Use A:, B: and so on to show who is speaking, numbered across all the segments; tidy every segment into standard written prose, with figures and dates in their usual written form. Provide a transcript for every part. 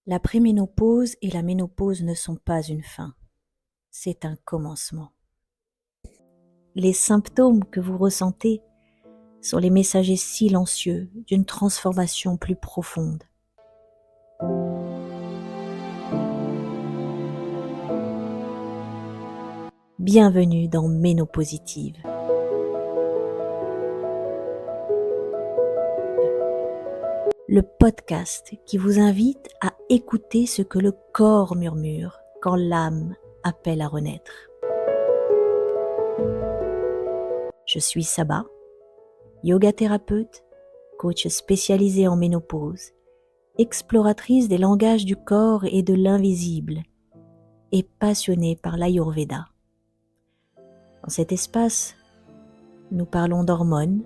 A: La préménopause et la ménopause ne sont pas une fin, c'est un commencement. Les symptômes que vous ressentez sont les messagers silencieux d'une transformation plus profonde. Bienvenue dans Ménopositive. Le podcast qui vous invite à écouter ce que le corps murmure quand l'âme appelle à renaître. Je suis Saba, yoga thérapeute, coach spécialisé en ménopause, exploratrice des langages du corps et de l'invisible et passionnée par l'Ayurveda. Dans cet espace, nous parlons d'hormones,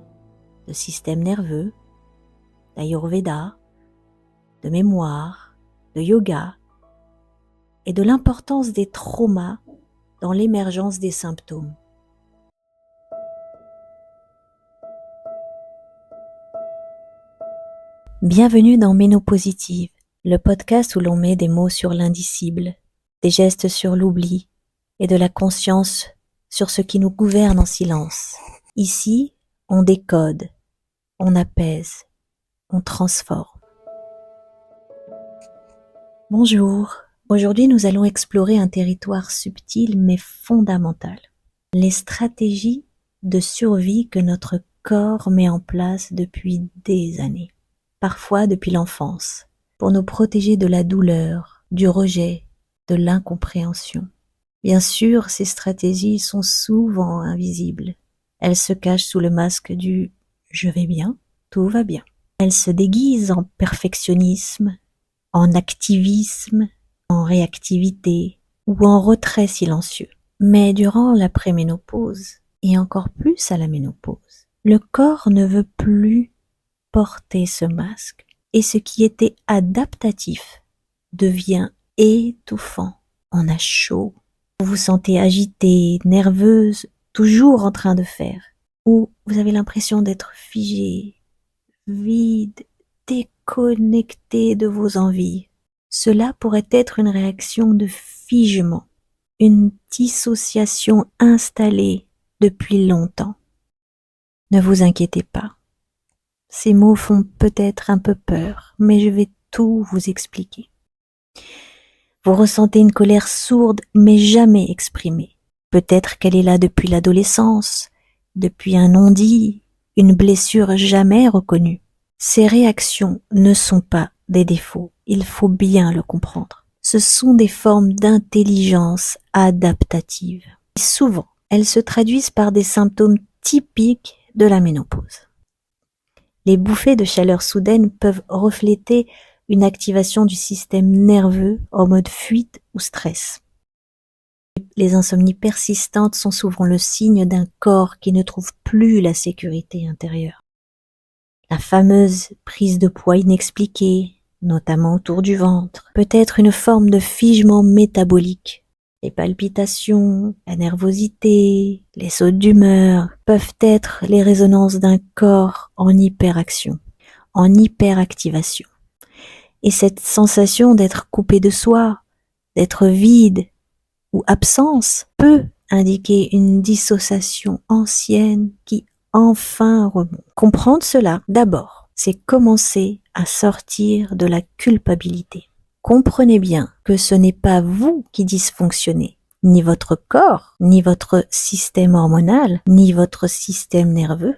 A: de système nerveux, d'Ayurveda, de mémoire, de yoga et de l'importance des traumas dans l'émergence des symptômes. Bienvenue dans Ménopositive, le podcast où l'on met des mots sur l'indicible, des gestes sur l'oubli et de la conscience sur ce qui nous gouverne en silence. Ici, on décode, on apaise, on transforme. Bonjour, aujourd'hui nous allons explorer un territoire subtil mais fondamental. Les stratégies de survie que notre corps met en place depuis des années. Parfois depuis l'enfance, pour nous protéger de la douleur, du rejet, de l'incompréhension. Bien sûr, ces stratégies sont souvent invisibles. Elles se cachent sous le masque du « je vais bien, tout va bien ». Elles se déguisent en perfectionnisme, en activisme, en réactivité ou en retrait silencieux. Mais durant la préménopause, et encore plus à la ménopause, le corps ne veut plus porter ce masque et ce qui était adaptatif devient étouffant. On a chaud, vous vous sentez agitée, nerveuse, toujours en train de faire, ou vous avez l'impression d'être figé, vide, déconnecté de vos envies. Cela pourrait être une réaction de figement, une dissociation installée depuis longtemps. Ne vous inquiétez pas. Ces mots font peut-être un peu peur, mais je vais tout vous expliquer. Vous ressentez une colère sourde, mais jamais exprimée. Peut-être qu'elle est là depuis l'adolescence, depuis un non-dit, une blessure jamais reconnue. Ces réactions ne sont pas des défauts, il faut bien le comprendre. Ce sont des formes d'intelligence adaptative. Et souvent, elles se traduisent par des symptômes typiques de la ménopause. Les bouffées de chaleur soudaine peuvent refléter une activation du système nerveux en mode fuite ou stress. Les insomnies persistantes sont souvent le signe d'un corps qui ne trouve plus la sécurité intérieure. La fameuse prise de poids inexpliquée, notamment autour du ventre, peut être une forme de figement métabolique. Les palpitations, la nervosité, les sautes d'humeur peuvent être les résonances d'un corps en hyperaction, en hyperactivation. Et cette sensation d'être coupé de soi, d'être vide ou absence peut indiquer une dissociation ancienne qui enfin remonte. Comprendre cela, d'abord, c'est commencer à sortir de la culpabilité. Comprenez bien que ce n'est pas vous qui dysfonctionnez, ni votre corps, ni votre système hormonal, ni votre système nerveux,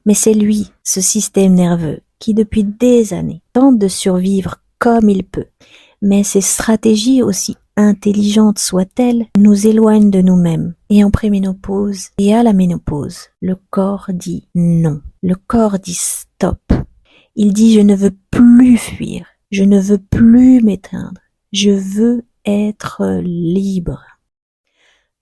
A: mais c'est lui, ce système nerveux, qui depuis des années tente de survivre comme il peut. Mais ces stratégies, aussi intelligentes soient-elles, nous éloignent de nous-mêmes. Et en préménopause et à la ménopause, le corps dit non. Le corps dit stop. Il dit je ne veux plus fuir. Je ne veux plus m'éteindre. Je veux être libre.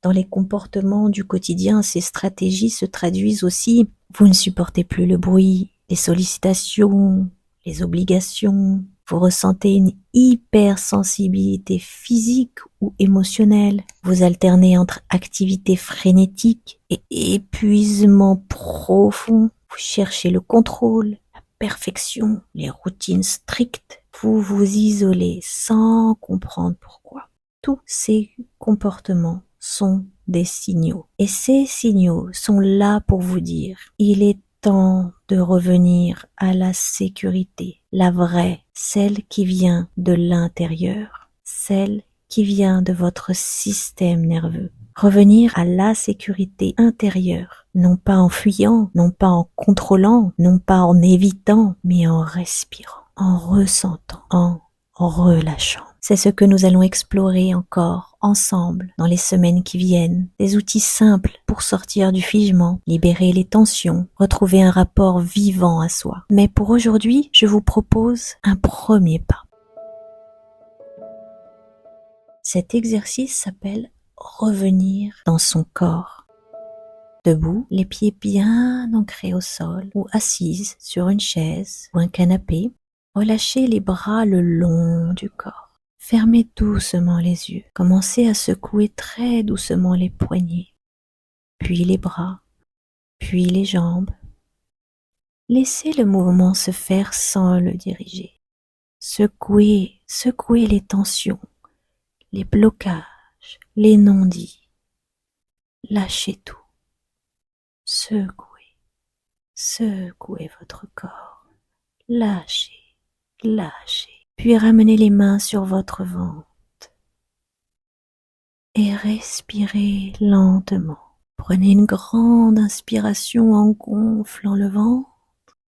A: Dans les comportements du quotidien, ces stratégies se traduisent aussi. Vous ne supportez plus le bruit, les sollicitations, les obligations. Vous ressentez une hypersensibilité physique ou émotionnelle. Vous alternez entre activité frénétique et épuisement profond. Vous cherchez le contrôle, la perfection, les routines strictes. vous vous isolez sans comprendre pourquoi. Tous ces comportements sont des signaux. Et ces signaux sont là pour vous dire, il est temps de revenir à la sécurité, la vraie, celle qui vient de l'intérieur, celle qui vient de votre système nerveux. Revenir à la sécurité intérieure, non pas en fuyant, non pas en contrôlant, non pas en évitant, mais en respirant, en ressentant, en relâchant. C'est ce que nous allons explorer encore ensemble dans les semaines qui viennent. Des outils simples pour sortir du figement, libérer les tensions, retrouver un rapport vivant à soi. Mais pour aujourd'hui, je vous propose un premier pas. Cet exercice s'appelle revenir dans son corps. Debout, les pieds bien ancrés au sol ou assise sur une chaise ou un canapé, relâchez les bras le long du corps. Fermez doucement les yeux. Commencez à secouer très doucement les poignets, puis les bras, puis les jambes. Laissez le mouvement se faire sans le diriger. Secouez les tensions, les blocages, les non-dits. Lâchez tout. Secouez votre corps. Lâchez. Puis ramenez les mains sur votre ventre et respirez lentement. Prenez une grande inspiration en gonflant le ventre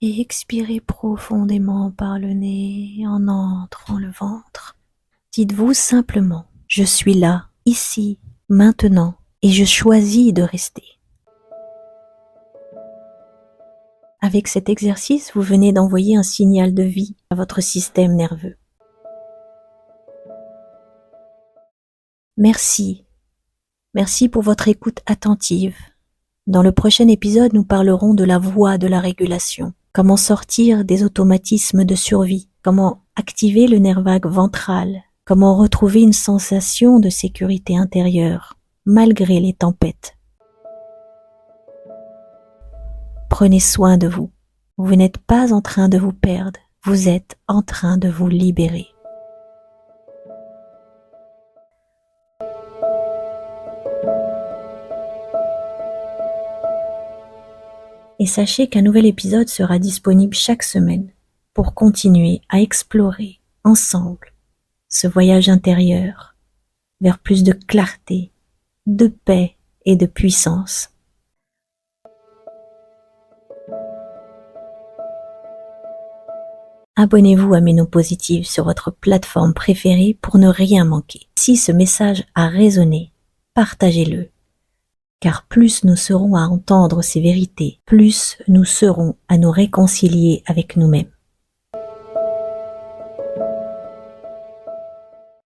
A: et expirez profondément par le nez en entrant le ventre. Dites-vous simplement, je suis là, ici, maintenant, et je choisis de rester. Avec cet exercice, vous venez d'envoyer un signal de vie à votre système nerveux. Merci pour votre écoute attentive. Dans le prochain épisode, nous parlerons de la voie de la régulation. Comment sortir des automatismes de survie. Comment activer le nerf vague ventral. Comment retrouver une sensation de sécurité intérieure, malgré les tempêtes. Prenez soin de vous. Vous n'êtes pas en train de vous perdre. Vous êtes en train de vous libérer. Et sachez qu'un nouvel épisode sera disponible chaque semaine pour continuer à explorer ensemble ce voyage intérieur vers plus de clarté, de paix et de puissance. Abonnez-vous à Méno Positive sur votre plateforme préférée pour ne rien manquer. Si ce message a résonné, partagez-le. Car plus nous serons à entendre ces vérités, plus nous serons à nous réconcilier avec nous-mêmes.